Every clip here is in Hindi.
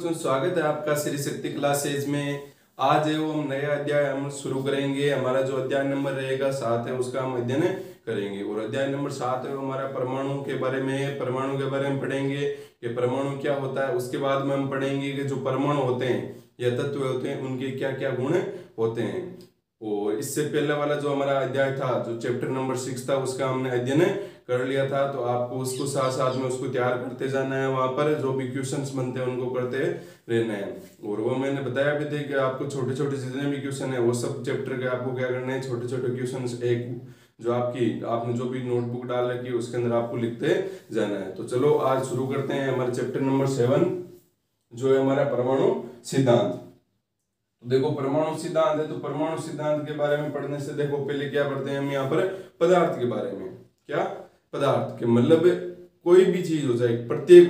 बच्चों, स्वागत है आपका श्री शक्ति क्लासेज में। आज है वो हम नया अध्याय हम शुरू करेंगे। हमारा जो अध्याय नंबर रहेगा 7 है, उसका हम अध्ययन करेंगे। और अध्याय नंबर 7 है वो हमारा परमाणु के बारे में है। परमाणु के बारे में पढ़ेंगे कि परमाणु क्या होता है। उसके बाद में हम पढ़ेंगे कि जो परमाणु होते हैं या तत्व होते हैं उनके क्या क्या गुण होते हैं। और इससे पहले वाला जो हमारा अध्याय था, जो चैप्टर नंबर 6 था, उसका हमने अध्ययन कर लिया था। तो आपको उसको साथ साथ में उसको तैयार करते जाना है। वहां पर जो भी क्वेश्चंस बनते हैं उनको करते रहना है। और वो मैंने बताया भी थे कि आपको छोटे छोटे जितने भी क्वेश्चन है वो सब चैप्टर के आपको क्या करना है, छोटे छोटे क्वेश्चन एक जो आपने जो भी नोटबुक डाल रखी है उसके अंदर आपको लिखते जाना है। तो चलो आज शुरू करते हैं हमारे चैप्टर नंबर 7 जो है हमारा परमाणु सिद्धांत। देखो परमाणु सिद्धांत है, तो परमाणु सिद्धांत के बारे में पढ़ने से देखो पहले क्या पढ़ते हैं हम यहाँ पर, पदार्थ के बारे में। क्या पदार्थ के मतलब कोई भी चीज हो जाए, प्रत्येक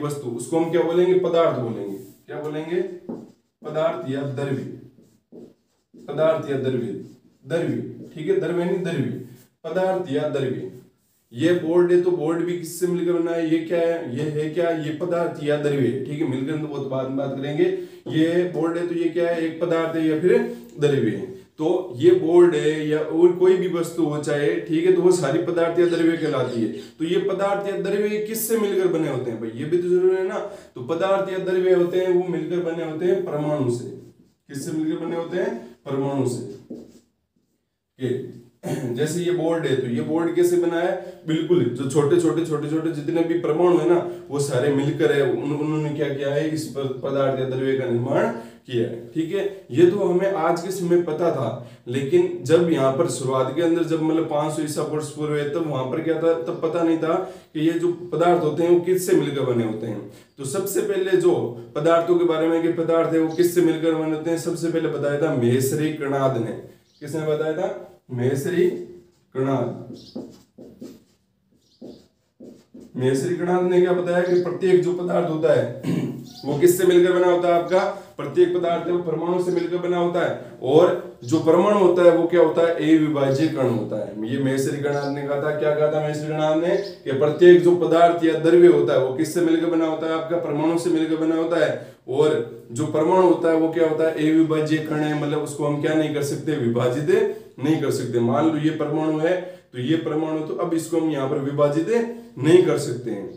वस्तु उसको हम क्या बोलेंगे, पदार्थ बोलेंगे। क्या बोलेंगे, पदार्थ या द्रव्य, पदार्थ या द्रव्य, ठीक है, द्रव्य नहीं द्रव्य, पदार्थ या द्रव्य। ये बोर्ड है तो बोर्ड भी किससे मिलकर बना है, ये क्या है, ये है क्या, ये पदार्थ या द्रव्य, ठीक है। मिलकर तो बहुत बाद में बात करेंगे। ये बोर्ड है तो ये क्या है, एक पदार्थ है या फिर द्रव्य है। तो ये बोर्ड है या और कोई भी वस्तु हो चाहे, ठीक है, तो वो सारी पदार्थ या द्रव्य कहलाती है। तो ये पदार्थ या द्रव्य किससे मिलकर बने होते हैं भाई, ये भी तो जरूरी है ना। तो पदार्थ या द्रव्य होते हैं वो मिलकर बने होते हैं परमाणु से। किससे मिलकर बने होते हैं, परमाणु से। जैसे ये बोर्ड है तो ये बोर्ड कैसे बना है, बिल्कुल जो छोटे छोटे जितने भी परमाणु है ना वो सारे मिलकर है, उन्होंने क्या किया है, इस पदार्थ या द्रव्य का निर्माण किया है, ठीक है। ये तो हमें आज के समय पता था, लेकिन जब यहाँ पर शुरुआत के अंदर जब मतलब 500 ईसा वर्ष पूर्व है तब वहां पर क्या था, तब पता नहीं था कि ये जो पदार्थ होते हैं वो किससे मिलकर बने होते हैं। तो सबसे पहले जो पदार्थों के बारे में कि पदार्थ है वो किससे मिलकर बने होते हैं, सबसे पहले बताया था महेश्वरी कणाद ने। किसने बताया था, महेश्वरी कणाद। महेश्वरी कणाद ने क्या बताया कि प्रत्येक जो पदार्थ होता है वो किससे मिलकर बना होता है, आपका प्रत्येक पदार्थ है वो परमाणु से मिलकर बना होता है। और जो परमाणु होता है वो क्या होता है, अविभाज्य कण होता है। ये महेश्वरी कणाद ने कहा था। क्या कहा था महेश्वरी कणाद ने, कि प्रत्येक जो पदार्थ या द्रव्य होता है वो किससे मिलकर बना होता है, आपका परमाणु से मिलकर बना होता है। और जो परमाणु होता है वो क्या होता है, अविभाज्य कण है, मतलब उसको हम क्या नहीं कर सकते, विभाजित नहीं कर सकते। मान लो ये परमाणु है तो ये परमाणु, तो अब इसको हम यहाँ पर विभाजित नहीं कर सकते हैं,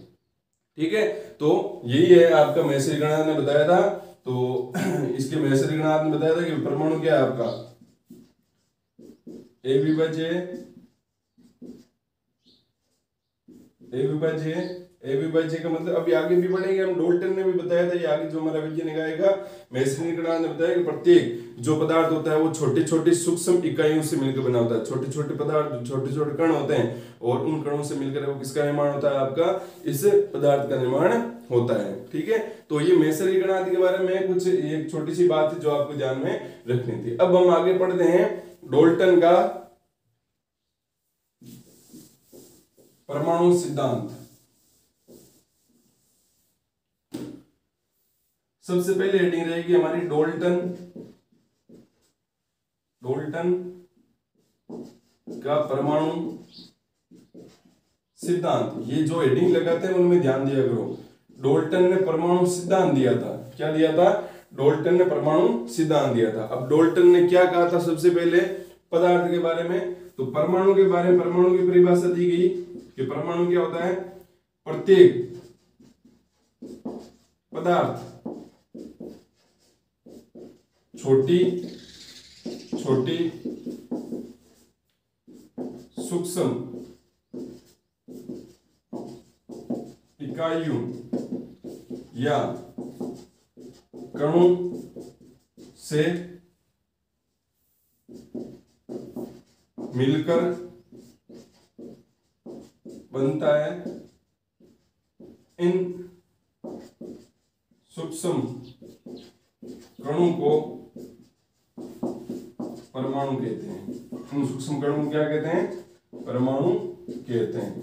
ठीक है। तो यही है आपका महेश्वरी कणाद ने बताया था। तो इसके महेश्वरी कणाद ने बताया था कि परमाणु क्या है आपका, अविभाज्य का मतलब अभी आगे भी पढ़ेंगे हम। डोल्टन ने भी बताया था, ये आगे जो हमारा वैज्ञानिक आएगा, महेश्वरी कणाद ने बताया कि प्रत्येक जो पदार्थ होता है वो छोटे छोटे सूक्ष्म इकाइयों से मिलकर बना होता है। छोटे छोटे पदार्थ, छोटे छोटे कण होते हैं और उन कणों से मिलकर वो किसका निर्माण होता है, आपका इस पदार्थ का निर्माण होता है, ठीक है। तो ये महेश्वरी कणाद के बारे में कुछ एक छोटी सी बात है जो आपको ध्यान में रखनी थी। अब हम आगे पढ़ते हैं डोल्टन का परमाणु सिद्धांत। सबसे पहले हेडिंग रहेगी हमारी डोल्टन का परमाणु सिद्धांत। ये जो हेडिंग लगाते हैं उनमें ध्यान दिया करो। डोल्टन ने परमाणु सिद्धांत दिया था। क्या दिया था, डोल्टन ने परमाणु सिद्धांत दिया था। अब डोल्टन ने क्या कहा था, सबसे पहले पदार्थ के बारे में। तो परमाणु के बारे में परमाणु की परिभाषा दी गई कि परमाणु क्या होता है, प्रत्येक पदार्थ छोटी सूक्ष्म इकाइयों या कणों से मिलकर बनता है। इन सूक्ष्म कणों को परमाणु कहते हैं। इन सूक्ष्म कणों को क्या कहते हैं, परमाणु कहते हैं।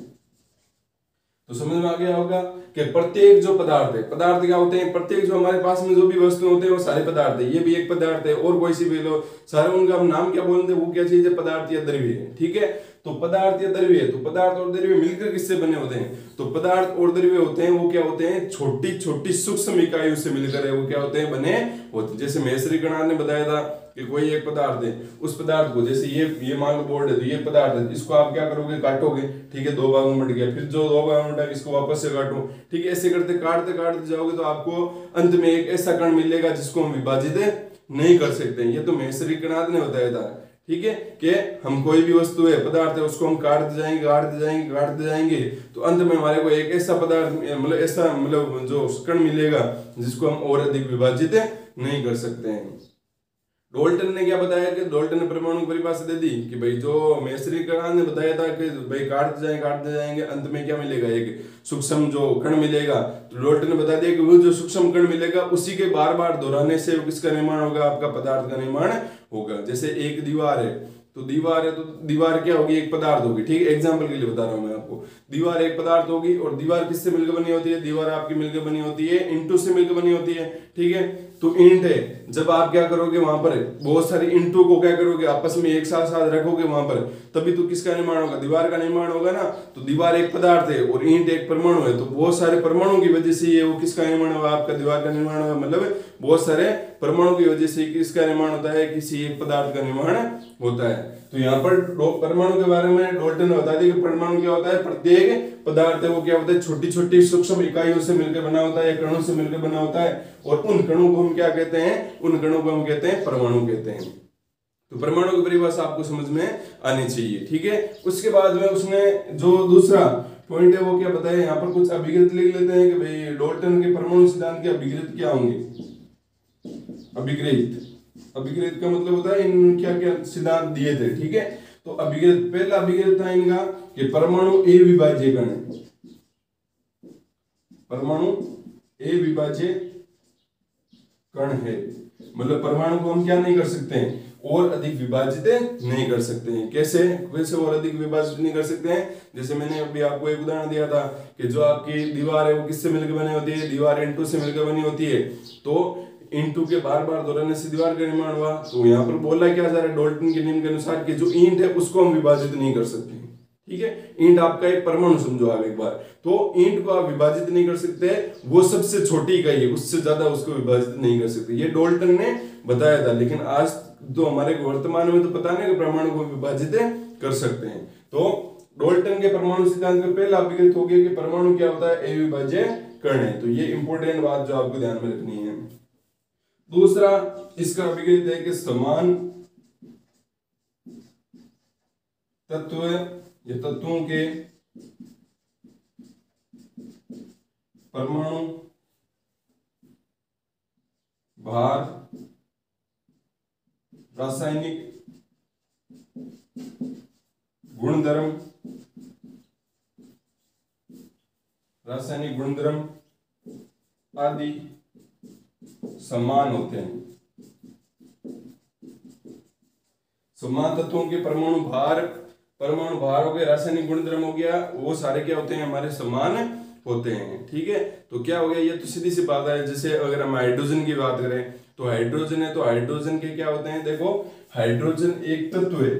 तो समझ में आ गया होगा कि प्रत्येक जो पदार्थ है, पदार्थ क्या होते हैं, प्रत्येक जो हमारे पास में जो भी वस्तु होते हैं वो सारे पदार्थ है। ये भी एक पदार्थ है और कोई सी भी लो, सारे उनका हम नाम क्या बोलते हैं, वो क्या चीज है, पदार्थ या द्रव्य है, ठीक है। तो पदार्थ या द्रव्य, तो पदार्थ और द्रव्य मिलकर किससे बने होते हैं? तो पदार्थ और द्रव्य होते हैं वो क्या होते हैं? छोटी छोटी सूक्ष्म इकाइयों से मिलकर है वो क्या होते हैं? बने होते हैं। जैसे महेश्वरी कणाद ने बताया था कि कोई एक पदार्थ है, उस पदार्थ को जैसे ये मान लो बोर्ड है, तो ये पदार्थ है, इसको आप क्या करोगे? काटोगे, ठीक है, 2 भागों में बट गया, फिर जो 2 भागों में बटा इसको वापस से काटो, ठीक है, ऐसे करते काटते काटते जाओगे तो आपको अंत में एक ऐसा कण मिलेगा जिसको हम विभाजित नहीं कर सकते। ये तो महेश्वरी कणाद ने बताया था, ठीक है, कि हम कोई भी वस्तु है, पदार्थ है, उसको हम काटते जाएंगे काटते जाएंगे काटते जाएंगे तो अंत में हमारे को एक ऐसा पदार्थ मतलब ऐसा मतलब जो कण मिलेगा जिसको हम और अधिक विभाजित नहीं कर सकते हैं। डोल्टन ने क्या बताया कि डोल्टन ने परमाणु की परिभाषा दे दी कि भाई जो महेश्वरी कणाद ने बताया था कि भाई काटते जाएंगे अंत में क्या मिलेगा? एक सूक्ष्म जो कण मिलेगा। तो डोल्टन ने बता दिया कि वो जो सूक्ष्म कण मिलेगा उसी के बार बार दोहराने से किसका निर्माण होगा? आपका पदार्थ का निर्माण होगा। जैसे एक दीवार है, तो दीवार क्या होगी? एक पदार्थ होगी, ठीक है, एग्जाम्पल के लिए बता रहा हूं मैं आपको। दीवार एक पदार्थ होगी और दीवार किससे मिलकर बनी होती है? दीवार आपकी मिलकर बनी होती है इंटू से मिलकर बनी होती है, ठीक है। तो ईंट है, जब आप क्या करोगे वहां पर बहुत सारे ईंटों को क्या करोगे? आपस में एक साथ साथ रखोगे वहां पर, तभी तो किसका निर्माण होगा? दीवार का निर्माण होगा ना। तो दीवार एक पदार्थ है और ईंट एक परमाणु है, तो बहुत सारे परमाणु की वजह से ये वो किसका निर्माण होगा? आपका दीवार का निर्माण होगा। मतलब बहुत सारे परमाणु की वजह से किसका निर्माण होता है? किसी एक पदार्थ का निर्माण होता है। तो यहाँ पर परमाणु के बारे में डॉल्टन ने बता दिया कि परमाणु क्या होता है? प्रत्येक पदार्थ है वो क्या होता है? छोटी छोटी सूक्ष्म इकाइयों से मिलकर बना होता है या कणों से मिलकर बना होता है, और उन कणों को हम क्या कहते हैं? उन कणों को हम कहते हैं परमाणु कहते हैं। तो परमाणु की परिभाषा आपको समझ में आनी चाहिए, ठीक है। उसके बाद में उसने जो दूसरा पॉइंट है वो क्या बताया? यहाँ पर कुछ अभिग्रत लिख लेते हैं कि भाई डॉल्टन के परमाणु सिद्धांत के अभिग्रत क्या होंगे? अभिग्रहित का मतलब होता है इन क्या क्या सिद्धांत दिए थे, ठीक है। तो अभिग्रहित, पहला अभिग्रहित था इनका कि परमाणु ए विभाज्य कण है। परमाणु ए विभाज्य कण है, मतलब परमाणु को हम क्या नहीं कर सकते हैं? और अधिक विभाजित नहीं कर सकते हैं। कैसे और अधिक विभाजित नहीं कर सकते हैं? जैसे मैंने अभी आपको एक उदाहरण दिया था कि जो आपकी दीवार है वो किससे मिलकर बनी होती है? दीवार इंटू से मिलकर बनी होती है। तो इंटू के बार बार दोहराने से दीवार का निर्माण हुआ। तो यहाँ पर बोला क्या जा रहा है डॉल्टन के नियम के अनुसार कि जो ईंट है उसको हम विभाजित नहीं कर सकते, ठीक है। ईंट आपका एक परमाणु समझो आप एक बार, तो ईंट को आप विभाजित नहीं कर सकते, वो सबसे छोटी इकाई है, उससे ज्यादा उसको विभाजित नहीं कर सकते। ये डॉल्टन ने बताया था, लेकिन आज तो हमारे वर्तमान में तो पता नहीं कि परमाणु को विभाजित कर सकते हैं। तो डॉल्टन के परमाणु सिद्धांत में पहला अभिग्रहित हो गया कि परमाणु क्या होता है? अविभाज्य कण है। तो ये इंपॉर्टेंट बात जो आपको ध्यान में रखनी है। दूसरा इसका अभिग्रहित है कि समान तत्व या तत्वों के परमाणु भार रासायनिक गुणधर्म आदि समान होते हैं। समान तत्वों के परमाणु भार हो गया, रासायनिक गुणधर्म हो गया, वो सारे क्या होते हैं? हमारे समान होते हैं, ठीक है। तो क्या हो गया? ये तो सीधी सी बात है। जैसे अगर हम हाइड्रोजन की बात करें तो हाइड्रोजन है, तो हाइड्रोजन के क्या होते हैं? देखो, हाइड्रोजन एक तत्व है।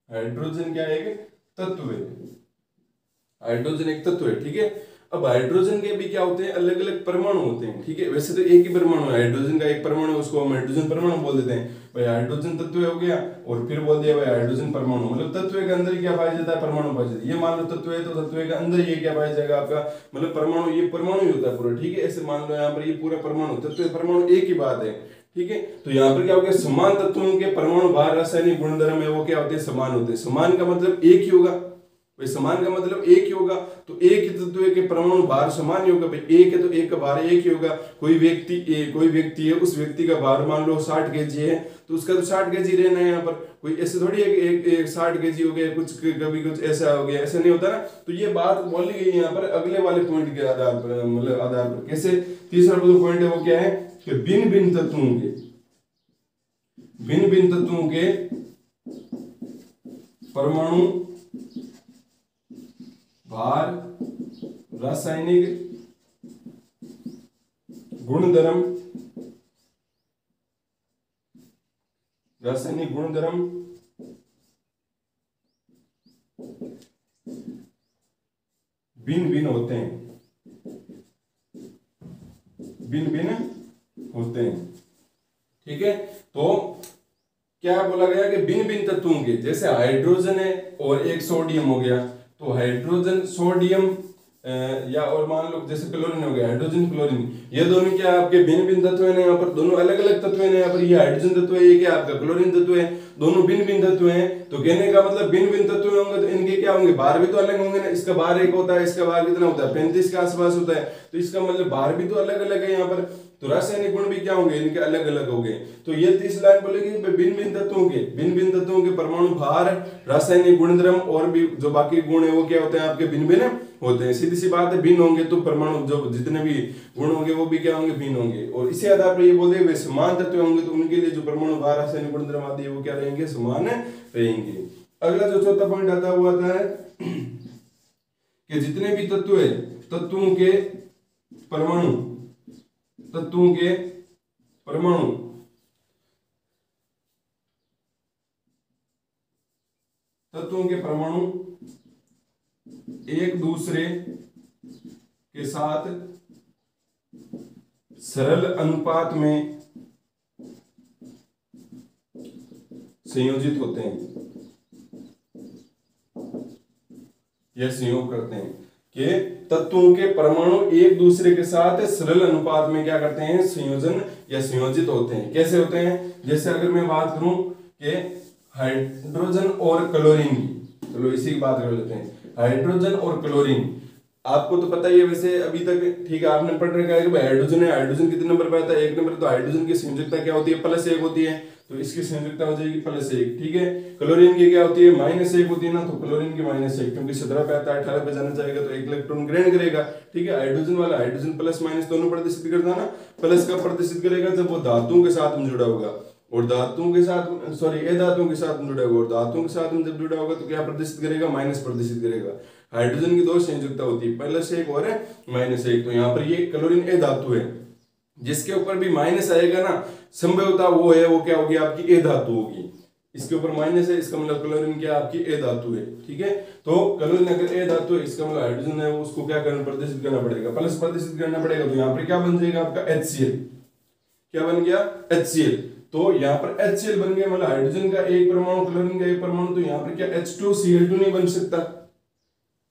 हाइड्रोजन क्या है? एक तत्व है। हाइड्रोजन एक तत्व है, ठीक है। अब हाइड्रोजन के भी क्या होते हैं? अलग अलग परमाणु होते हैं, ठीक है। वैसे तो एक ही परमाणु है, हाइड्रोजन का एक परमाणु, उसको हम हाइड्रोजन परमाणु बोल देते हैं। भाई हाइड्रोजन तत्व हो गया और फिर बोल दिया भाई हाइड्रोजन परमाणु, मतलब तत्व के अंदर क्या पाया जाता है? परमाणु पाया जाता है। ये मान लो तत्व है तो तत्व के अंदर ये क्या पाया जाएगा? आपका मतलब परमाणु, ये परमाणु ही होता है पूरा, ठीक है। ऐसे मान लो यहाँ पर ये पूरा परमाणु, तत्व परमाणु एक ही बात है, ठीक है। तो यहाँ पर क्या हो गया? समान तत्वों के परमाणु भार रासायनिक गुणधर्म है वो क्या होते हैं? समान होते हैं। समान का मतलब एक ही होगा भाई, समान का मतलब एक ही होगा, तो एक ही तत्व के परमाणु भार समान ही होगा भाई। एक है तो एक का भार एक ही होगा। कोई व्यक्ति है, उस व्यक्ति का भार मान लो 60 kg है, तो उसका तो 60 kg रहना है। यहाँ पर कोई ऐसे थोड़ी है कि एक 60 kg हो गया, कुछ कभी कुछ ऐसा हो गया, ऐसा नहीं होता ना। तो ये बात बोली गई यहाँ पर अगले वाले पॉइंट के आधार पर, मतलब आधार पर। कैसे? तीसरा पॉइंट है वो क्या है कि भिन्न भिन्न तत्वों के परमाणु भार रासायनिक गुणधर्म भिन्न भिन्न होते हैं, भिन्न भिन्न होते हैं। ठीक है, तो क्या बोला गया कि भिन्न भिन्न तत्वों के, जैसे हाइड्रोजन है और एक सोडियम हो गया, तो हाइड्रोजन सोडियम या और मान लो जैसे क्लोरीन हो गया, हाइड्रोजन क्लोरीन, ये दोनों क्या आपके भिन्न भिन्न तत्व है ना, यहाँ पर दोनों अलग अलग तत्व है ना, यहाँ पर ये हाइड्रोजन तत्व है, ये क्या आपका क्लोरीन तत्व है, दोनों भिन्न भिन्न तत्व हैं। तो कहने का मतलब भिन्न भिन्न तत्व होंगे तो इनके क्या होंगे, भार भी तो अलग होंगे ना, इसका भार एक होता है, इसका भार कितना होता है 35 के आसपास होता है, तो इसका मतलब भार भी तो अलग अलग है यहाँ पर, तो रासायनिक गुण भी क्या होंगे इनके अलग अलग होंगे। तो ये 30 लाइन बोलेगी भिन्न भिन्न तत्वों के परमाणु भार, रासायनिक गुणधर्म और भी जो बाकी गुण है वो क्या होते हैं आपके भिन्न भिन्न होते हैं। सीधी सी बात है, भिन्न होंगे तो परमाणु जो जितने भी गुण होंगे वो भी क्या होंगे, भिन्न होंगे। और इसी आधार पर ये बोलते हैं समान तत्व होंगे तो उनके लिए जो परमाणु भार, रासायनिक गुणधर्म आदि वो क्या रहेंगे, समान रहेंगे। अगला जो चौथा पॉइंट आता हुआ था कि जितने भी तत्व है, तत्वों के परमाणु एक दूसरे के साथ सरल अनुपात में संयोजित होते हैं या संयोग करते हैं, कि तत्वों के परमाणु एक दूसरे के साथ सरल अनुपात में क्या करते हैं, संयोजन या संयोजित होते हैं। कैसे होते हैं, जैसे अगर मैं बात करूं कि हाइड्रोजन और क्लोरीन की, चलो इसी की बात कर लेते हैं। हाइड्रोजन और क्लोरीन आपको तो पता ही है वैसे अभी तक, ठीक है, आपने पढ़ रखा है कि हाइड्रोजन है, हाइड्रोजन कितने नंबर पे आता है, 1 नंबर। तो हाइड्रोजन की संयोजकता क्या होती है, +1 होती है, तो इसकी संयोजकता हो जाएगी +1। ठीक है, क्लोरीन की क्या होती है, -1 होती है ना, तो क्लोरीन की -1, क्योंकि 17 पे आता है, 18 पे जाना चाहेगा तो 1 इलेक्ट्रॉन ग्रहण करेगा। ठीक है, हाइड्रोजन वाला हाइड्रोजन प्लस माइनस दोनों प्रदर्शित करता है ना, प्लस का प्रदर्शित करेगा जब वो धातुओं के साथ में जुड़ा होगा, और धातुओं के साथ धातुओं के साथ जुड़ा होगा, और धातुओं के साथ में जब जुड़ा होगा तो क्या प्रदर्शित करेगा, माइनस प्रदर्शित करेगा। हाइड्रोजन की 2 संयोजकता होती है, +1 और -1। तो यहाँ पर ये क्लोरीन ए धातु है, जिसके ऊपर भी माइनस आएगा ना, संभवता वो है, वो क्या होगी आपकी ए धातु होगी। इसके ऊपर माइनस है, इसका मतलब क्लोरीन क्या आपकी ए धातु है। ठीक है, तो क्लोरीन अगर ए धातु है, इसका मतलब हाइड्रोजन है, उसको क्या करना, प्रदर्शित करना पड़ेगा, प्लस प्रदर्शित करना पड़ेगा। तो यहाँ पर क्या बन जाएगा आपका HCl, क्या बन गया, HCl। तो यहाँ पर HCl बन गया, मतलब हाइड्रोजन का एक परमाणु, क्लोरीन का एक परमाणु, तो यहाँ पर क्या H2Cl2 नहीं बन सकता,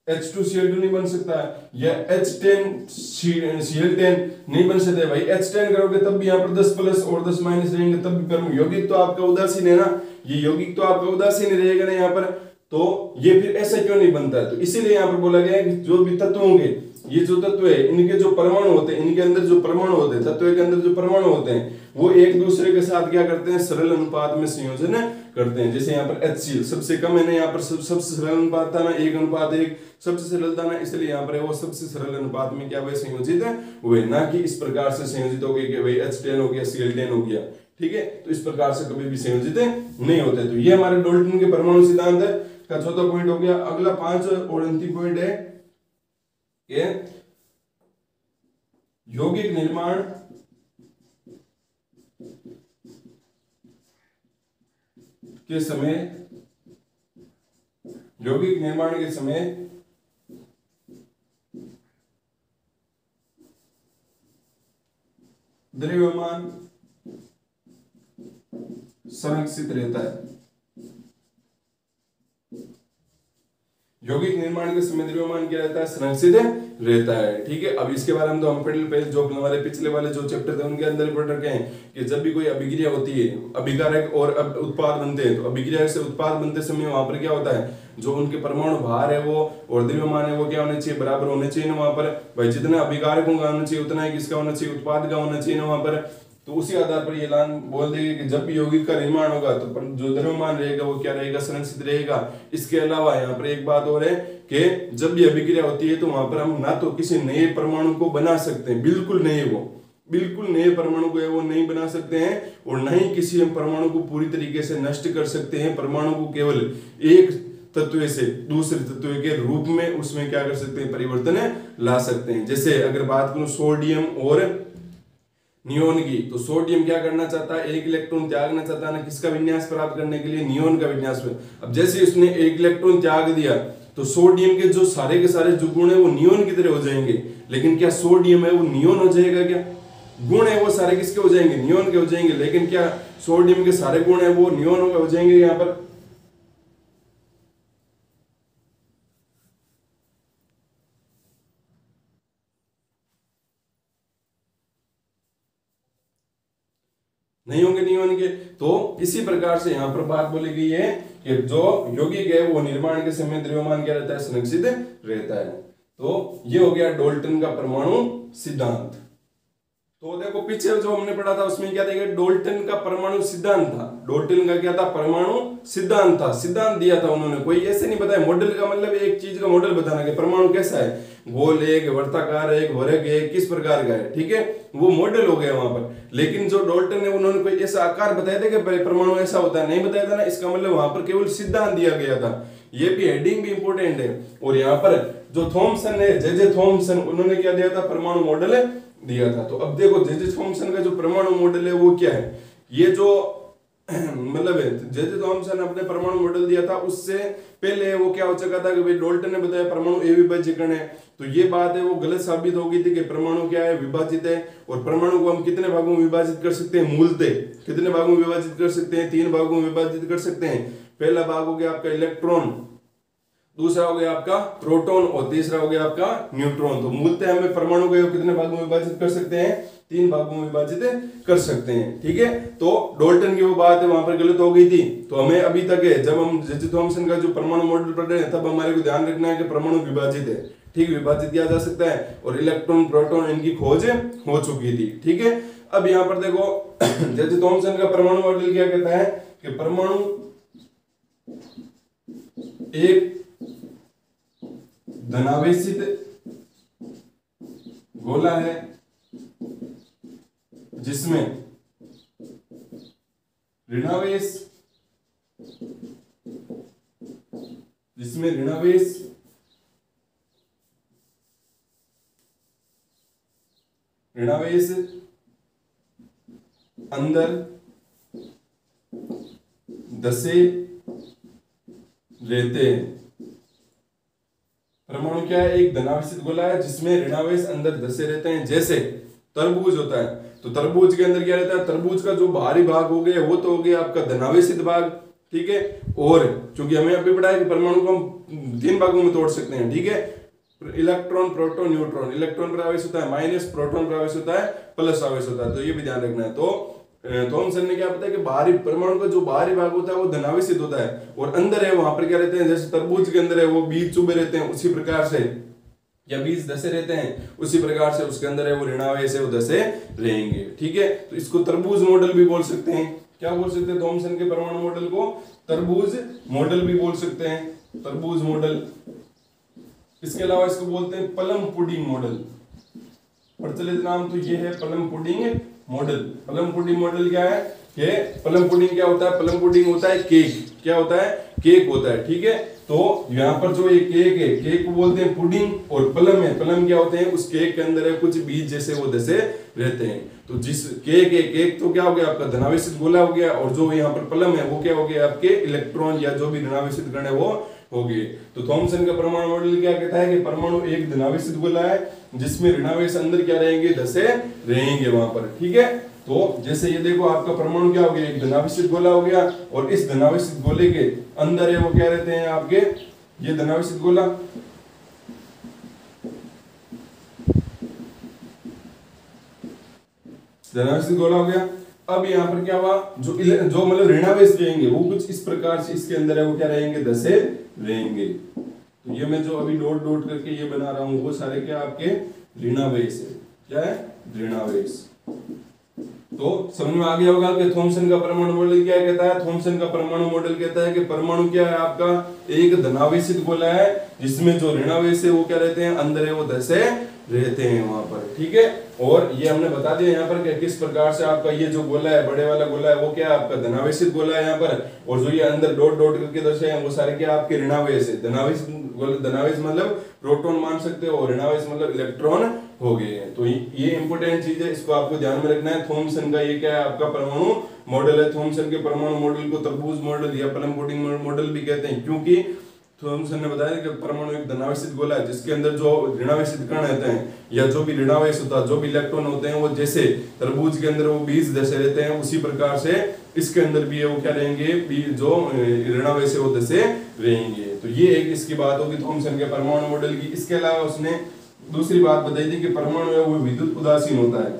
H2Cl2 नहीं बन सकता है, या H10Cl10 नहीं बन सकते भाई। H10 करोगे तब भी यहाँ पर 10 प्लस और 10 माइनस रहेंगे, तब भी परमाणु यौगिक तो आपका उदासीन है ना, ये यौगिक तो आपका उदासीन रहेगा ना यहाँ पर, तो ये फिर ऐसा क्यों नहीं बनता है। तो इसीलिए यहाँ पर बोला गया है कि जो भी तत्व होंगे, ये जो तत्व है, इनके जो परमाणु होते हैं, इनके अंदर जो परमाणु होते हैं, तत्व के अंदर जो परमाणु होते हैं, वो एक दूसरे के साथ क्या करते हैं, सरल अनुपात में संयोजन करते हैं। जैसे यहाँ पर HCl सबसे कम है ना, यहाँ पर सबसे सरल अनुपात था ना, 1:1 सबसे सरल था ना, इसलिए यहाँ पर वो सबसे सरल अनुपात में क्या हुए, संयोजित हुए, ना कि इस प्रकार से संयोजित हो गए कि भाई H10 हो गया, Cl10 हो गया। ठीक है, तो इस प्रकार से कभी भी संयोजित नहीं होते। तो ये हमारे डाल्टन के परमाणु सिद्धांत का चौथा पॉइंट हो गया। अगला 5 और अंतिम पॉइंट है कि यौगिक निर्माण के समय द्रव्यमान संरक्षित रहता है। यौगिक निर्माण के समय द्रव्यमान क्या रहता है, संरक्षित रहता है। ठीक है, अब इसके बारे में तो हम पहले जो हमारे पिछले वाले जो चैप्टर थे उनके अंदर पढ़ रखे हैं कि जब भी कोई अभिक्रिया होती है, अभिकारक और उत्पाद बनते हैं, तो अभिक्रिया से उत्पाद बनते समय वहां पर क्या होता है, जो उनके परमाणु भार है वो और द्रव्यमान है वो क्या होने चाहिए, बराबर होने चाहिए ना। वहां पर भाई जितना अभिकारकों का होना चाहिए उतना ही किसका होना चाहिए, उत्पाद का होना चाहिए ना वहां पर। तो उसी आधार पर ये लान बोल देगी कि जब भी यौगिक का निर्माण होगा तो जो द्रव्यमान रहेगा वो क्या रहेगा, संरक्षित रहेगा। इसके अलावा यहाँ पर एक बात और है कि जब भी अभिक्रिया होती है तो वहां पर हम ना तो किसी नए परमाणु को बना सकते हैं, बिल्कुल नए परमाणु को वो नहीं बना सकते हैं, और न ही किसी हम परमाणु को पूरी तरीके से नष्ट कर सकते हैं। परमाणु को केवल एक तत्व से दूसरे तत्व के रूप में उसमें क्या कर सकते हैं, परिवर्तन ला सकते हैं। जैसे अगर बात करूं सोडियम और नियोन की। तो सोडियम क्या करना चाहता है, एक इलेक्ट्रॉन त्यागना चाहता है ना, किसका विन्यास प्राप्त करने के लिए, नियोन का विन्यास। अब जैसे उसने एक इलेक्ट्रॉन त्याग दिया तो सोडियम के जो सारे के सारे जो गुण है वो नियोन की तरह हो जाएंगे। लेकिन क्या सोडियम है वो नियोन हो जाएगा क्या, गुण है वो सारे किसके हो जाएंगे, नियोन के हो जाएंगे। लेकिन क्या सोडियम के सारे गुण है वो नियोन हो जाएंगे यहाँ पर। नहीं होंगे नियोन के। तो इसी प्रकार से यहाँ पर बात बोली गई है कि जो यौगिक है वो निर्माण के समय द्रव्यमान क्या रहता है, संरक्षित रहता है। तो ये हो गया डाल्टन का परमाणु सिद्धांत। तो देखो पीछे जो हमने पढ़ा था उसमें क्या था, डाल्टन का परमाणु सिद्धांत था। डाल्टन का क्या था, परमाणु सिद्धांत था, सिद्धांत दिया था उन्होंने, कोई ऐसे नहीं बताया। मॉडल का मतलब एक चीज का मॉडल बताना कि परमाणु कैसा है, गोल है, वर्ताकार है, वर्ग है, किस प्रकार का है, ठीक है, वो मॉडल हो गया वहां पर। लेकिन जो डाल्टन है उन्होंने कोई ऐसा आकार बताया था कि परमाणु ऐसा होता है, नहीं बताया था ना। इसका मतलब वहां पर केवल सिद्धांत दिया गया था। ये भी हेडिंग भी इंपोर्टेंट है। और यहाँ पर जो थॉमसन है, जे थॉमसन, उन्होंने क्या दिया था, परमाणु मॉडल दिया था। तो अब देखो जे थॉमसन का जो परमाणु मॉडल है वो क्या है, ये जो मतलब है जे थॉमसन ने अपने परमाणु मॉडल दिया था उससे पहले वो क्या हो चुका था कि भाई डाल्टन ने बताया परमाणु अविभाज्य है। तो ये बात है वो गलत साबित हो गई थी कि परमाणु क्या है, विभाजित है। और परमाणु को हम कितने भागों में विभाजित कर सकते हैं, मूलतः कितने भागों में विभाजित कर सकते हैं, 3 भागों में विभाजित कर सकते हैं। पहला भाग हो गया आपका इलेक्ट्रॉन, दूसरा हो गया आपका प्रोटॉन और तीसरा हो गया आपका न्यूट्रॉन। तो मूलतः हमें परमाणु को कितने भागों में विभाजित कर सकते हैं, 3 भागों में विभाजित कर सकते हैं, ठीक है। तो डाल्टन की वो बात है वहां पर गलत हो गई थी। तो हमें अभी तक है, जब हम जे थॉमसन का जो परमाणु मॉडल पढ़ रहे हैं तब हमारे को ध्यान रखना है कि परमाणु विभाजित है, ठीक, विभाजित किया जा सकता है। और इलेक्ट्रॉन प्रोटॉन इनकी खोज हो चुकी थी, ठीक है। अब यहाँ पर देखो जे थॉमसन का परमाणु मॉडल क्या कहता है कि परमाणु एक धनावेशित गोला है जिसमें ऋणावेश अंदर धसे रहते हैं। परमाणु क्या है, एक धनावेशित गोला है जिसमें ऋणावेश अंदर धसे रहते हैं। जैसे तरबूज होता है, तो तरबूज के अंदर क्या रहता है, तरबूज का जो बाहरी भाग हो गया वो तो हो गया आपका धनावेशित भाग, ठीक है। और चूंकि हमें अभी पढ़ा है कि परमाणु को हम 3 भागों में तोड़ सकते हैं, ठीक है, इलेक्ट्रॉन प्रोटॉन न्यूट्रॉन। इलेक्ट्रॉन पर आवेश होता है माइनस, प्रोटॉन पर आवेश होता है प्लस आवेश होता है। तो ये भी ध्यान रखना है। तो थॉमसन ने क्या बताया कि बाहरी परमाणु का जो बाहरी भाग होता है वो धनावेशित होता है और अंदर है वहां पर क्या रहते हैं, जैसे तरबूज के अंदर है वो बीज चुभे रहते हैं, उसी प्रकार से या बीज धसे रहते हैं, उसी प्रकार से उसके अंदर है वो ऋणावेश है वो धसे रहेंगे, ठीक है। तो इसको तरबूज मॉडल भी बोल सकते हैं। क्या बोल सकते हैं, थॉमसन के परमाणु मॉडल को तरबूज मॉडल भी बोल सकते हैं, तरबूज मॉडल। इसके अलावा इसको बोलते हैं प्लम पुडिंग मॉडल। प्रचलित नाम तो ये है plum pudding model. Plum pudding model क्या है, कि प्लम पुडिंग क्या होता है, प्लम पुडिंग होता है केक, क्या होता है, केक होता है, ठीक है। तो यहाँ पर जो ये केक है, केक को बोलते हैं पुडिंग। और प्लम है, प्लम क्या होते हैं, उस केक के अंदर है कुछ बीज जैसे वो धसे रहते हैं। तो जिस केक है, केक तो क्या हो गया आपका धनावेशित गोला हो गया, और जो यहाँ पर प्लम है वो क्या हो गया आपके इलेक्ट्रॉन या जो भी ऋणावेशित कण है वो हो गए। तो थॉमसन का परमाणु मॉडल क्या कहता है कि परमाणु एक धनावेशित गोला है जिसमें ऋणावेश अंदर क्या रहेंगे, धसे रहेंगे वहां पर, ठीक है। तो जैसे ये देखो आपका परमाणु क्या हो गया, एक धनावेशित गोला हो गया और इस धनावेशित गोले के अंदर है वो क्या रहते हैं आपके, ये धनावेशित गोला, धनावेशित गोला हो गया। अब यहाँ पर क्या हुआ, जो मतलब ऋणावेश रहेंगे वो कुछ इस प्रकार से इसके अंदर है वो क्या रहेंगे, धसे रहेंगे। तो ये मैं जो अभी डॉट डॉट करके ये बना रहा हूं वो सारे क्या आपके ऋणावेश है, क्या है, ऋणावेश। तो समझ में आ गया होगा कि थॉमसन का परमाणु मॉडल क्या कहता है। थॉमसन का परमाणु मॉडल कहता है कि परमाणु क्या है आपका, एक धनावेशित गोला है जिसमें जो ऋणावेश है वो क्या रहते हैं, अंदर है वो धसे रहते हैं वहां पर, ठीक है। और ये हमने बता दिया यहाँ पर कि किस प्रकार से आपका ये जो गोला है, बड़े वाला गोला है वो क्या है आपका धनावेशित गोला है यहाँ पर, और जो ये अंदर डॉट डॉट करके दर्शाए हैं वो सारे क्या आपके ऋणावेश है। धनावेश मतलब प्रोटॉन मान सकते हो और ऋणावेश मतलब इलेक्ट्रॉन हो गए हैं। तो ये इंपॉर्टेंट चीज है, इसको आपको ध्यान में रखना है। थॉमसन का ये क्या है, आपका परमाणु मॉडल है। थॉमसन के परमाणु मॉडल को तरबूज मॉडल या प्लम पुडिंग मॉडल भी कहते हैं, क्योंकि थॉमसन ने बताया कि परमाणु एक धनावेशित गोला है जिसके अंदर जो ऋणावेशित कण रहते हैं या जो भी ऋणावेश होता है, जो भी इलेक्ट्रॉन होते हैं, वो जैसे तरबूज के अंदर वो बीज जैसे रहते हैं, उसी प्रकार से इसके अंदर भी वो क्या रहेंगे, जो ऋणावेश है वो जैसे रहेंगे। तो ये एक इसकी बात होगी थॉमसन के परमाणु मॉडल की। इसके अलावा उसने दूसरी बात बताई थी कि परमाणु है वो विद्युत उदासीन होता है।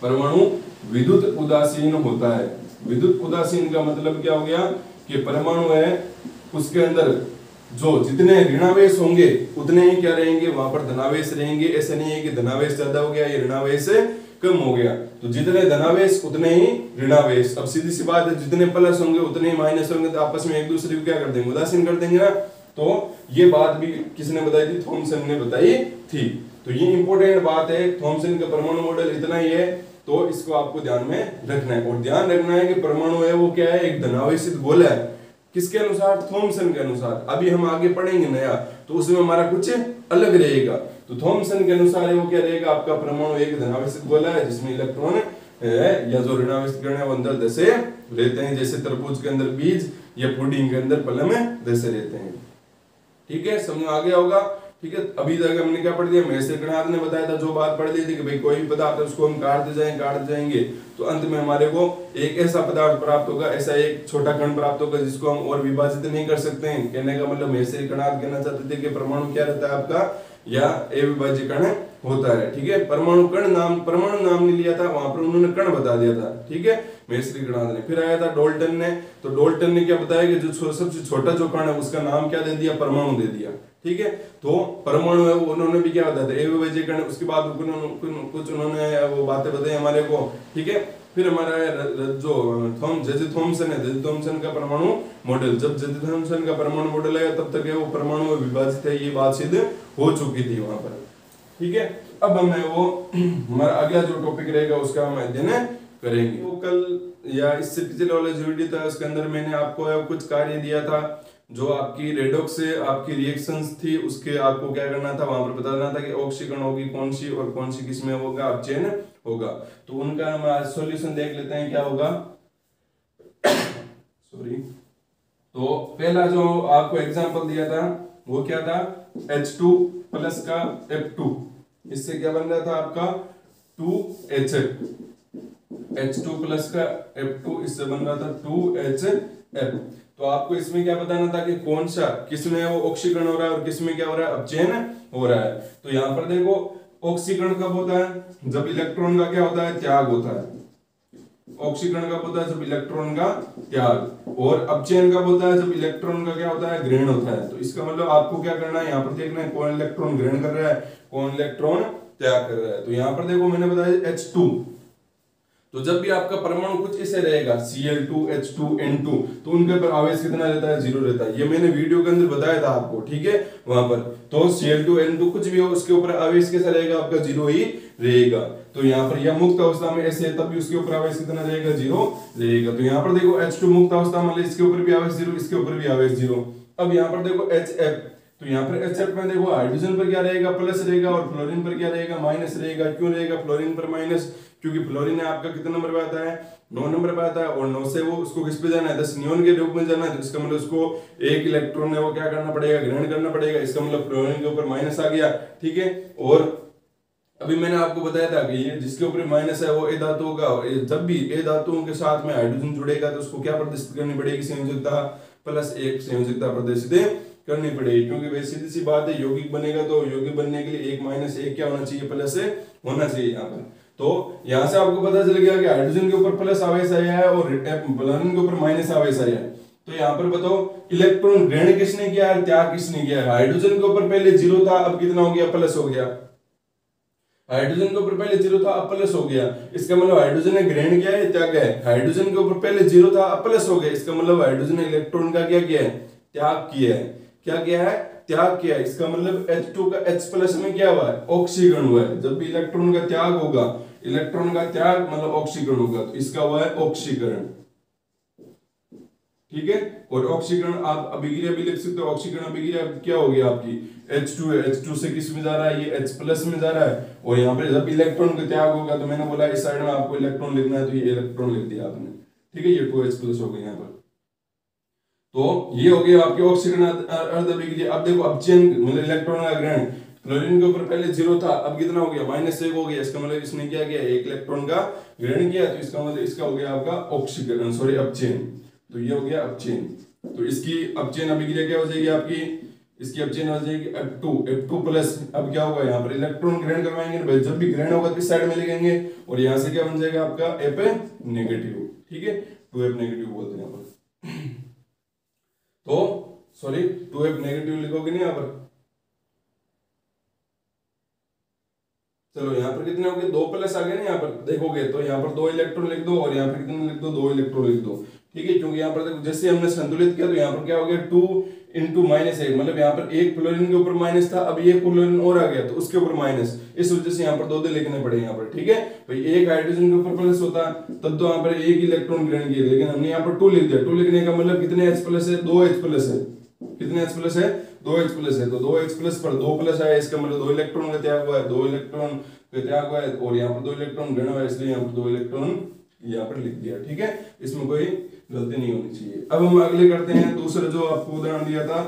परमाणु विद्युत उदासीन होता है। विद्युत उदासीन का मतलब क्या हो गया कि परमाणु है उसके अंदर जो जितने ऋणावेश होंगे उतने ही क्या रहेंगे, वहां पर धनावेश रहेंगे। ऐसा नहीं है कि धनावेश ज्यादा हो गया या ऋणावेश कम हो गया। तो जितने धनावेश उतने ही ऋणावेश। अब सीधी सी बात है, जितने प्लस होंगे उतने ही माइनस होंगे, तो आपस में एक दूसरे को क्या कर देंगे, उदासीन कर देंगे ना। तो ये बात भी किसने बताई थी, थॉमसन ने बताई थी। तो ये इंपॉर्टेंट बात है, थॉमसन का परमाणु मॉडल इतना ही है, तो इसको आपको ध्यान में रखना है। और ध्यान रखना है कि परमाणु है वो क्या है, एक धनावेशित गोला है। किसके अनुसार, थॉमसन के अनुसार। अभी हम आगे पढ़ेंगे नया, तो उसमें हमारा कुछ अलग रहेगा। तो थॉमसन के अनुसार वो क्या रहेगा, आपका परमाणु एक धनावेशित गोला है जिसमें इलेक्ट्रॉन है या जो ऋणावेशित कण है वो अंदर जैसे रहते हैं, जैसे तरबूज के अंदर बीज या पुडिंग के अंदर प्लम जैसे रहते हैं। ठीक है, समझ में आ गया होगा। ठीक है, अभी तक हमने क्या पढ़ दिया, मैसेर गणार्थ ने बताया था, जो बात पढ़ ली थी कि भाई कोई भी पदार्थ है उसको हम काटते जाएंगे तो अंत में हमारे को एक ऐसा पदार्थ प्राप्त होगा, ऐसा एक छोटा कण प्राप्त होगा जिसको हम और विभाजित नहीं कर सकते हैं। कहने का मतलब मैसेर गणार्थ कहना चाहते थे कि परमाणु क्या रहता है आपका, या अविभाज्य कण होता है। ठीक है, परमाणु नाम नहीं लिया था, वहां पर उन्होंने कण बता दिया था। ठीक है, मैसेर गणार्थ ने। फिर आया था डोल्टन ने, तो डोल्टन ने क्या बताया कि जो सबसे छोटा जो कण है उसका नाम क्या दे दिया, परमाणु दे दिया। ठीक है, तो परमाणु है उन्होंने भी क्या बताया था, अविभाज्य कण। उसके बाद कुछ उन्होंने वो बातें बताई हमारे को। ठीक है, फिर हमारा जो थॉमसन का परमाणु मॉडल, जब थॉमसन का परमाणु मॉडल है तब तक है वो परमाणु विभाजित है, ये बात सिद्ध हो चुकी थी वहां पर। ठीक है, अब हमें वो हमारा अगला जो टॉपिक रहेगा उसका हम अध्ययन करेंगे। वो कल या इससे पिछले वाला जो वीडियो था उसके अंदर मैंने आपको कुछ कार्य दिया था, जो आपकी रेडॉक्स से आपकी रिएक्शंस थी उसके आपको क्या करना था, वहां पर बताना था कि ऑक्सीकरण होगी कौन सी और कौन सी किसमें होगा अपचयन होगा। तो उनका हम आज सॉल्यूशन देख लेते हैं क्या होगा। सॉरी, तो पहला जो आपको एग्जांपल दिया था वो क्या था, H2 प्लस का F2, इससे क्या बन रहा था आपका 2HF। H2 प्लस का F2, इससे बन रहा था 2HF। तो आपको इसमें क्या बताना था कि कौन सा किसमें वो ऑक्सीकरण हो रहा है और किसमें क्या हो रहा है, अपचयन हो रहा है। तो यहाँ पर देखो ऑक्सीकरण कब होता है, जब इलेक्ट्रॉन का क्या होता है, त्याग होता है। ऑक्सीकरण कब होता है, जब इलेक्ट्रॉन का त्याग। और अपचयन कब होता है, जब इलेक्ट्रॉन का क्या होता है, ग्रहण होता है। तो इसका मतलब आपको क्या करना है, यहाँ पर देखना है कौन इलेक्ट्रॉन ग्रहण कर रहा है, कौन इलेक्ट्रॉन त्याग कर रहा है। तो यहाँ पर देखो मैंने बताया H2, तो जब भी आपका परमाणु कुछ ऐसे रहेगा Cl2 H2 N2, तो उनके ऊपर आवेश कितना रहता है, 0 रहता है। ये मैंने वीडियो के अंदर बताया था आपको। ठीक है, वहां पर तो Cl2 N2 कुछ भी हो उसके ऊपर आवेश कैसा रहेगा, आपका 0 ही रहेगा। तो यहाँ पर यह मुक्त अवस्था में ऐसे है तब भी उसके ऊपर आवेश कितना रहेगा, 0 रहेगा। तो यहाँ पर देखो H2 मुक्त अवस्था में, इसके ऊपर भी आवेश 0, इसके ऊपर भी आवेश 0। अब यहाँ पर देखो HF, तो यहाँ पर HF में देखो हाइड्रोजन पर क्या रहेगा, प्लस रहेगा, और फ्लोरीन पर क्या रहेगा, माइनस रहेगा। क्यों रहेगा फ्लोरीन पर माइनस, क्योंकि फ्लोरीन आपका कितना नंबर पे आता है, 9 नंबर पे आता है। और 9 से वो उसको किस पे जाना है, 10 नियॉन के रूप में जाना है। तो इसका मतलब उसको एक इलेक्ट्रॉन है वो क्या करना पड़ेगा, ग्रहण करना पड़ेगा। इसका मतलब फ्लोरीन के ऊपर माइनस आ गया। ठीक है, और अभी मैंने आपको बताया था कि ये जिसके ऊपर माइनस है वो ए धातु होगा। जब भी ए धातुओं के साथ में हाइड्रोजन जुड़ेगा तो उसको क्या प्रदर्शित करनी पड़ेगी, संयोजकता +1 संयोजकता प्रदर्शित करनी पड़ेगी। क्योंकि वैसे सीधी सी बात है, यौगिक बनेगा तो यौगिक बनने के लिए 1 - 1 क्या होना चाहिए, प्लस होना चाहिए यहाँ पर। तो यहाँ से आपको पता चल गया कि हाइड्रोजन के ऊपर प्लस आवेश आया है और फ्लोरीन के ऊपर माइनस आवेश आया है। तो यहाँ पर बताओ इलेक्ट्रॉन ग्रहण किसने किया है, त्याग किसने किया है। हाइड्रोजन के ऊपर पहले 0 था, अब कितना हो गया, प्लस हो गया। हाइड्रोजन के ऊपर पहले 0 था, अब प्लस हो गया। इसका मतलब हाइड्रोजन ने ग्रहण किया है, त्याग है। हाइड्रोजन के ऊपर पहले 0 था, अब प्लस हो गया। इसका मतलब हाइड्रोजन ने इलेक्ट्रॉन का क्या किया है, त्याग किया है। क्या किया है, त्याग किया है। इसका मतलब H2 का H+ में क्या हुआ है, ऑक्सीकरण हुआ है। जब भी इलेक्ट्रॉन का त्याग होगा, इलेक्ट्रॉन का त्याग मतलब ऑक्सीकरण होगा, तो इसका हुआ है ऑक्सीकरण। ठीक है। और ऑक्सीकरण आप अभिक्रिया भी लिख सकते हो, ऑक्सीकरण अभिक्रिया क्या हो गया आपकी H2 है, H2 से किस में जा रहा है, ये H प्लस में जा रहा है। और यहाँ पे जब इलेक्ट्रॉन का त्याग होगा तो मैंने बोला इस साइड में आपको इलेक्ट्रॉन लिखना है, तो ये इलेक्ट्रॉन लिख दिया आपने, ठीक है। ये 2H प्लस हो गया यहाँ पर। तो ये हो गया आपकी ऑक्सीकरण अर्ध अभिक्रिया। अब देखो अपचयन मतलब इलेक्ट्रॉन का ग्रहण, क्लोरीन के ऊपर पहले 0 था, अब कितना हो गया -1 हो गया। इसका मतलब इसने क्या किया, एक इलेक्ट्रॉन का ग्रहण किया, तो इसका मतलब इसका हो गया आपका ऑक्सीकरण सॉरी अपचयन। तो ये हो गया अपचयन। तो इसकी अपचयन अभिक्रिया क्या हो जाएगी आपकी, इसकी अपचयन हो जाएगी F2 प्लस। अब क्या होगा यहाँ पर इलेक्ट्रॉन ग्रहण करवाएंगे, जब भी ग्रहण होगा तो इस साइड में लिखेंगे, और यहाँ से क्या बन जाएगा आपका F नेगेटिव, ठीक है। 2F नेगेटिव बोलते हैं यहाँ पर। तो सॉरी 2F नेगेटिव लिखोगे नहीं यहाँ पर। चलो यहाँ पर कितने हो गए, 2 प्लस आ गए ना यहाँ पर देखोगे तो, यहाँ पर 2 इलेक्ट्रॉन लिख दो, और यहाँ पर कितने लिख दो, 2 इलेक्ट्रॉन लिख दो, ठीक है। क्योंकि यहाँ पर देखो जैसे हमने संतुलित किया तो यहाँ पर क्या हो गया 2 × -1, मतलब यहाँ पर एक क्लोरीन के ऊपर माइनस था, अब ये क्लोरीन और आ गया तो उसके ऊपर माइनस, इस वजह से यहाँ पर 2 लिखने पड़े यहाँ पर, ठीक है भाई। एक हाइड्रोजन के ऊपर प्लस होता तब तो यहाँ पर एक इलेक्ट्रॉन ग्रहण किया, लेकिन हमने यहाँ पर 2 लिख दिया। 2 लिखने का मतलब कितने H प्लस है, 2H प्लस है। कितने H प्लस है, 2H प्लस है। तो 2H प्लस पर 2 प्लस आया, इसका मतलब 2 इलेक्ट्रॉन का त्याग हुआ है, 2 इलेक्ट्रॉन का त्याग हुआ है, और यहाँ पर 2 इलेक्ट्रॉन ग्रहण हुआ है, इसलिए यहाँ पर 2 इलेक्ट्रॉन यहाँ पर लिख दिया, ठीक है। इसमें कोई गलती नहीं होनी चाहिए। अब हम अगले करते हैं दूसरा जो आपको उदाहरण दिया था।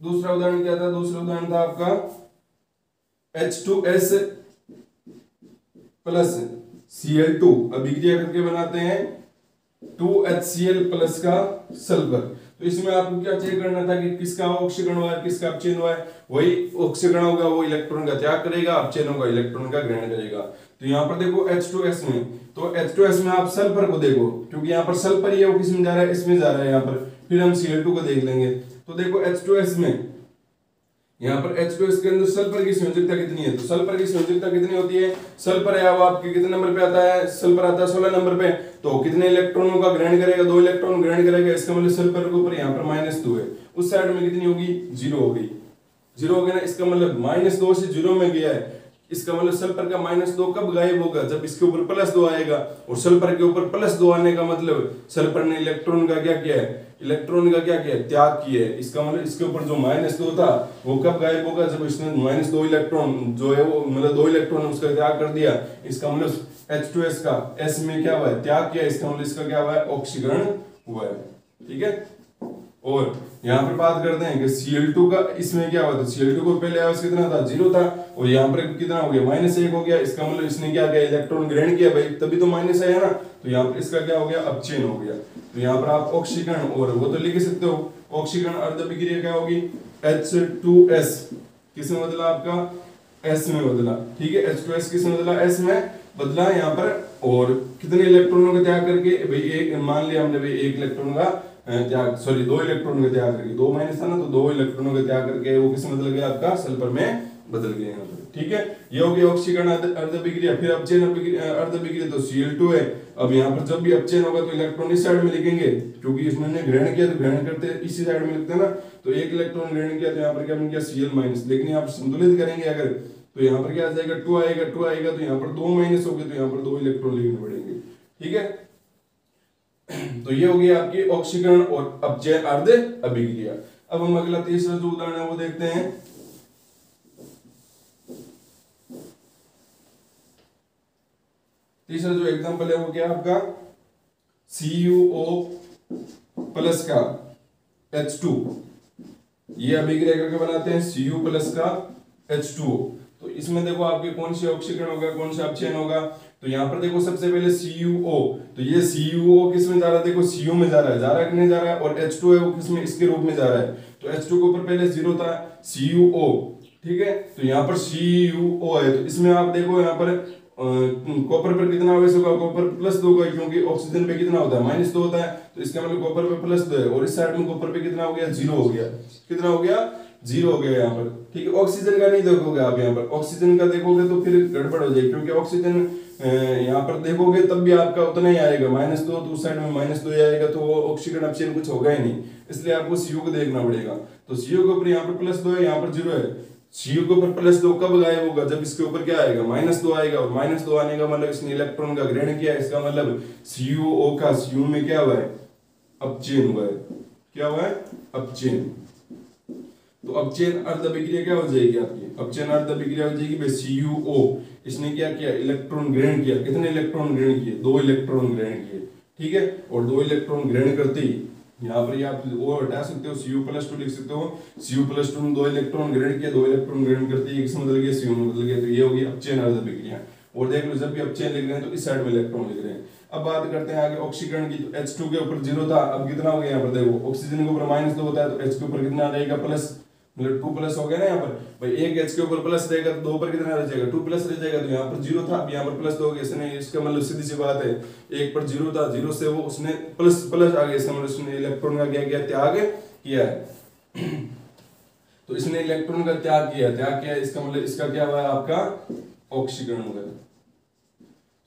दूसरा उदाहरण क्या था, दूसरा उदाहरण था आपका H2S प्लस Cl2 अभिक्रिया करके बनाते हैं 2HCl प्लस का सल्फर। तो इसमें आपको क्या चेक करना था कि किसका ऑक्सीकरण हुआ है, किसका अपचयन हुआ है। वही ऑक्सीकरण होगा वो इलेक्ट्रॉन का त्याग करेगा, अपचयन होगा इलेक्ट्रॉन का ग्रहण करेगा। तो यहाँ पर देखो H2S में, तो H2S में आप सल्फर को देखो, क्योंकि यहाँ पर सल्फर ही है, वो किस में जा रहा है, इसमें जा रहा है यहाँ पर। फिर हम Cl2 को देख लेंगे। तो देखो H2S में, यहाँ पर H2S के अंदर सल्फर की संयोजकता कितनी है, तो सल्फर की संयोजकता कितनी होती है, सल्फर है वो आपके कितने नंबर पे आता है, सल्फर आता है 16 नंबर पे। तो कितने इलेक्ट्रॉनों का ग्रहण करेगा, 2 इलेक्ट्रॉन ग्रहण करेगा, इसका मतलब सल्फर के ऊपर यहाँ पर -2 है, उस साइड में कितनी होगी, 0 हो गई, 0 हो गया ना। इसका मतलब -2 से 0 में गया है, इसका मतलब सल्फर का -2 कब गायब होगा, जब इसके ऊपर +2 आएगा। और सल्फर के ऊपर +2 आने का मतलब सल्फर ने इलेक्ट्रॉन का क्या किया है, इलेक्ट्रॉन का क्या किया, त्याग किया है। इसका मतलब इसके ऊपर जो -2 था वो कब गायब होगा, जब इसने -2 इलेक्ट्रॉन जो है वो मतलब 2 इलेक्ट्रॉन उसका त्याग कर दिया। इसका मतलब H2S का S में क्या हुआ है, त्याग किया, इसका मतलब इसका क्या हुआ है, ऑक्सीकरण हुआ है, ठीक है। और यहाँ पर बात करते हैं कि Cl2 का इसमें क्या हुआ था, Cl2 को पहले आवाज कितना था, 0 था, और यहाँ पर कितना हो गया, -1 हो गया। इसका मतलब इसने क्या किया, इलेक्ट्रॉन ग्रहण किया भाई, तभी तो माइनस आया ना। तो यहाँ पर इसका क्या हो गया, अपचयन हो गया। तो यहाँ पर आप ऑक्सीकरण, और वो तो लिख सकते हो, ऑक्सीकरण अर्ध अभिक्रिया क्या होगी, H2S किस में बदला, आपका S में बदला, ठीक है। H2S किस में बदला, S में बदला यहाँ पर। और कितने इलेक्ट्रॉनों का त्याग करके भाई, एक मान लिया हमने भाई, एक इलेक्ट्रॉन का त्याग, सॉरी 2 इलेक्ट्रॉन का त्याग करके, 2 माइनस था ना, तो 2 इलेक्ट्रॉनों का त्याग करके वो किस में बदल गया, आपका सल्फर में बदल गया यहाँ पर, ठीक है। ये हो गया ऑक्सीकरण अर्ध अभिक्रिया। फिर अपचयन अर्ध अभिक्रिया, तो Cl2 है। अब यहाँ पर जब भी अपचयन होगा तो इलेक्ट्रॉन इस साइड में लिखेंगे, क्योंकि इसमें ग्रहण किया तो ग्रहण करते इसी साइड में लिखते हैं ना। तो एक इलेक्ट्रॉन ग्रहण किया तो यहाँ पर क्या बन गया, Cl-। लेकिन यहाँ पर संतुलित करेंगे अगर, तो यहाँ पर क्या आ जाएगा, 2 आएगा, 2 आएगा, तो यहाँ पर 2 माइनस हो गए, तो यहाँ पर 2 इलेक्ट्रॉन लिखने पड़ेंगे, ठीक है। तो ये हो गया आपकी ऑक्सीकरण और अपचयन अर्ध अभिक्रिया। अब हम अगला तीसरा जो उदाहरण है वो देखते हैं। तीसरा जो एग्जांपल है वो क्या आपका, CuO प्लस का H2, ये अभिक्रिया करके बनाते हैं Cu प्लस का H2O। तो इसमें देखो आपके कौन सी ऑक्सीकरण होगा, कौन सा अपचयन होगा। तो यहाँ पर देखो सबसे पहले CuO, तो ये CuO किस में जा रहा है, देखो Cu में जा रहा है कि नहीं जा रहा है। और H2 है वो किस में, इसके रूप में जा रहा है। तो H2 के ऊपर पहले 0 था, CuO, ठीक है। तो यहाँ पर CuO है, तो इसमें आप देखो यहाँ पर कॉपर पर कितना आवेश होगा, कॉपर +2 का, क्योंकि ऑक्सीजन पे कितना होता है, -2 होता है। तो इसका मतलब कॉपर पे +2 है, और इस साइड में कॉपर पे कितना हो गया, 0 हो गया। कितना हो गया, 0 हो गया यहाँ पर, ठीक है। ऑक्सीजन का नहीं देखोगे आप, यहाँ पर ऑक्सीजन का देखोगे तो फिर गड़बड़ हो जाएगी, क्योंकि ऑक्सीजन यहाँ पर देखोगे तब भी आपका उतना ही आएगा, -2, तो उस साइड में -2 ही आएगा, तो वो ऑक्सीकरण अपचयन कुछ होगा ही नहीं। इसलिए आपको Cu को देखना पड़ेगा। तो Cu के ऊपर यहाँ पर +2 है, यहाँ पर 0 है। Cu के ऊपर +2 कब गायब होगा, जब इसके ऊपर क्या आएगा, -2 आएगा, और -2 आने का मतलब इसने इलेक्ट्रॉन का ग्रहण किया, इसका मतलब CuO का Cu में क्या हुआ है, अपचयन हुआ है। क्या हुआ है, अपचयन। तो अपचयन अर्ध अभिक्रिया क्या हो जाएगी आपकी, अपचयन अर्ध अभिक्रिया हो जाएगी भाई CuO, इसने क्या किया, इलेक्ट्रॉन ग्रहण किया। कितने इलेक्ट्रॉन ग्रहण किए, 2 इलेक्ट्रॉन ग्रहण किए, ठीक है। और 2 इलेक्ट्रॉन ग्रहण करते ही यहाँ पर आप वो हटा सकते हो, Cu+2 लिख सकते हो। Cu+2 में 2 इलेक्ट्रॉन ग्रहण किया, 2 इलेक्ट्रॉन ग्रहण करते ही किसमें बदल गया, Cu में बदल गया। तो ये होगी अपचयन अर्ध अभिक्रिया। और देख लो, जब भी अपचयन लिख रहे हैं तो इस साइड में इलेक्ट्रॉन लिख रहे हैं। अब बात करते हैं आगे ऑक्सीकरण की। तो H2 के ऊपर 0 था, अब कितना हो गया यहाँ पर देखो, ऑक्सीजन के ऊपर -2 होता है, तो H के ऊपर कितना आ जाएगा, प्लस, मतलब 2+ हो गया ना यहाँ पर भाई। एक H के ऊपर प्लस रहेगा तो 2 पर कितना रह जाएगा, 2+ रह जाएगा। तो यहाँ पर 0 था, अब यहाँ पर +2 हो गया, इसने, इसका मतलब सीधी सी बात है, 1 पर 0 था, 0 से वो उसने प्लस आ गया, इसका मतलब उसने इलेक्ट्रॉन का क्या किया, त्याग किया है। तो इसने इलेक्ट्रॉन का त्याग किया, इसका मतलब इसका क्या हुआ आपका, ऑक्सीकरण हो गया।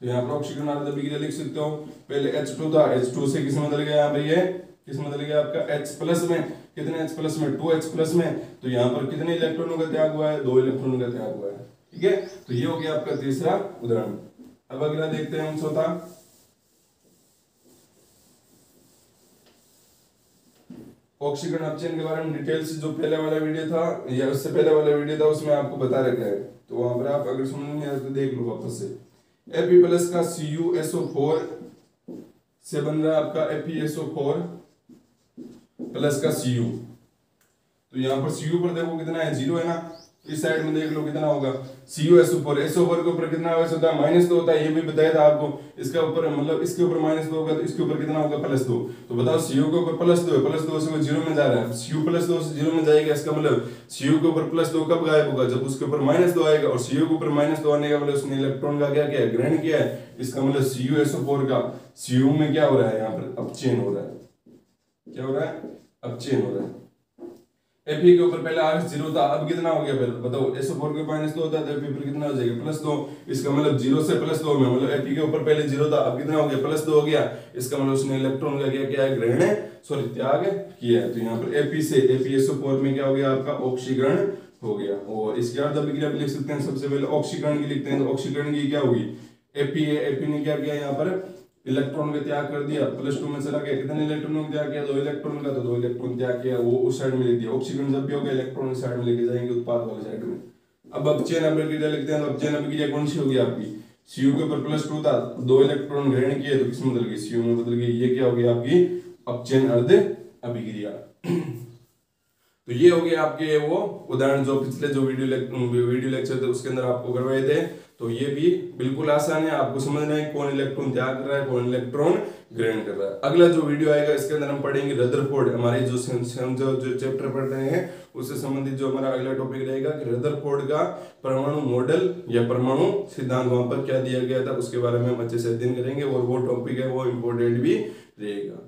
तो यहाँ पर ऑक्सीकरण अर्ध अभिक्रिया लिख सकते हो। पहले H2 था, H2 से किसमें बदल गया, यहाँ पे ये किसमें बदल गया आपका, H+ में। कितने H+ में, 2H+ में। तो यहाँ पर कितने इलेक्ट्रॉनों का त्याग हुआ है, 2 इलेक्ट्रॉनों का त्याग हुआ है, ठीक है। तो ये हो गया आपका तीसरा उदाहरण। अब अगला देखते हैं हम चौथा। ऑक्सीकरण अपचयन के बारे में डिटेल से जो पहले वाला वीडियो था या उससे पहले वाला वीडियो था उसमें आपको बता रखा है, तो वहां पर आप अगर समझ नहीं आया तो देख लो वापस से। Fe+ का CuSO4 से बन रहा है आपका FeSO4 प्लस का Cu। तो यहाँ पर Cu पर देखो कितना है, 0 है ना। इस साइड में देख लो कितना होगा, CuSO4, SO4 के ऊपर कितना होता है, -2 होता है, ये भी बताया था आपको। इसका ऊपर मतलब इसके ऊपर -2 होगा तो इसके ऊपर कितना होगा, +2। तो बताओ Cu के ऊपर +2 है, +2 से वो 0 में जा रहा है, Cu+2 से 0 में जाएगा, इसका मतलब Cu के ऊपर +2 कब गायब होगा, जब उसके ऊपर -2 आएगा। और Cu के ऊपर -2 आने का मतलब उसने इलेक्ट्रॉन का क्या किया है, ग्रहण किया है। इसका मतलब CuSO4 का Cu में क्या हो रहा है, यहाँ पर अपचयन हो रहा है। क्या हो रहा है, अपचयन हो रहा है। Fe के ऊपर पहले R 0 था, अब कितना हो गया, फिर बताओ, SO4 के -2 होता है तो Fe पर कितना हो जाएगा, +2। इसका मतलब 0 से +2 में, मतलब Fe के ऊपर पहले 0 था, अब कितना हो गया, +2 हो गया। इसका मतलब उसने इलेक्ट्रॉन का क्या किया है, ग्रहण, सॉरी त्याग किया है। तो यहाँ पर Fe से FeSO4 में क्या हो गया आपका, ऑक्सीकरण हो गया। और इसके अर्ध अभिक्रिया लिख सकते हैं, सबसे पहले ऑक्सीकरण की लिखते हैं। तो ऑक्सीकरण की क्या होगी, Fe ने क्या किया यहाँ पर, इलेक्ट्रॉन का त्याग कर दिया, +2 में चला गया। कितने इलेक्ट्रॉनों का त्याग किया, 2 इलेक्ट्रॉन का, तो 2 इलेक्ट्रॉन त्याग किया, वो उस साइड में लिख दिया। ऑक्सीकरण जब भी होगा इलेक्ट्रॉन इस साइड में लेके जाएंगे, उत्पाद वाले साइड में। अब अपचयन अभिक्रिया लिखते हैं। तो अपचयन अभिक्रिया कौन सी होगी आपकी, Cu के ऊपर +2 था, 2 इलेक्ट्रॉन ग्रहण किए, तो किसमें बदल गई, Cu में बदल गई। ये क्या होगी आपकी अपचयन अर्ध अभिक्रिया। तो ये हो गया आपके वो उदाहरण जो पिछले जो वीडियो लेक्चर थे उसके अंदर आपको करवाए थे। तो ये भी बिल्कुल आसान है, आपको समझना है कौन इलेक्ट्रॉन त्याग कर रहा है, कौन इलेक्ट्रॉन ग्रहण कर रहा है। अगला जो वीडियो आएगा इसके अंदर हम पढ़ेंगे रदरफोर्ड, हमारे जो चैप्टर पढ़ रहे हैं उससे संबंधित जो हमारा अगला टॉपिक रहेगा कि रदरफोर्ड का परमाणु मॉडल या परमाणु सिद्धांत, वहां पर क्या दिया गया था उसके बारे में हम अच्छे से अध्ययन करेंगे। और वो टॉपिक है वो इम्पोर्टेंट भी रहेगा।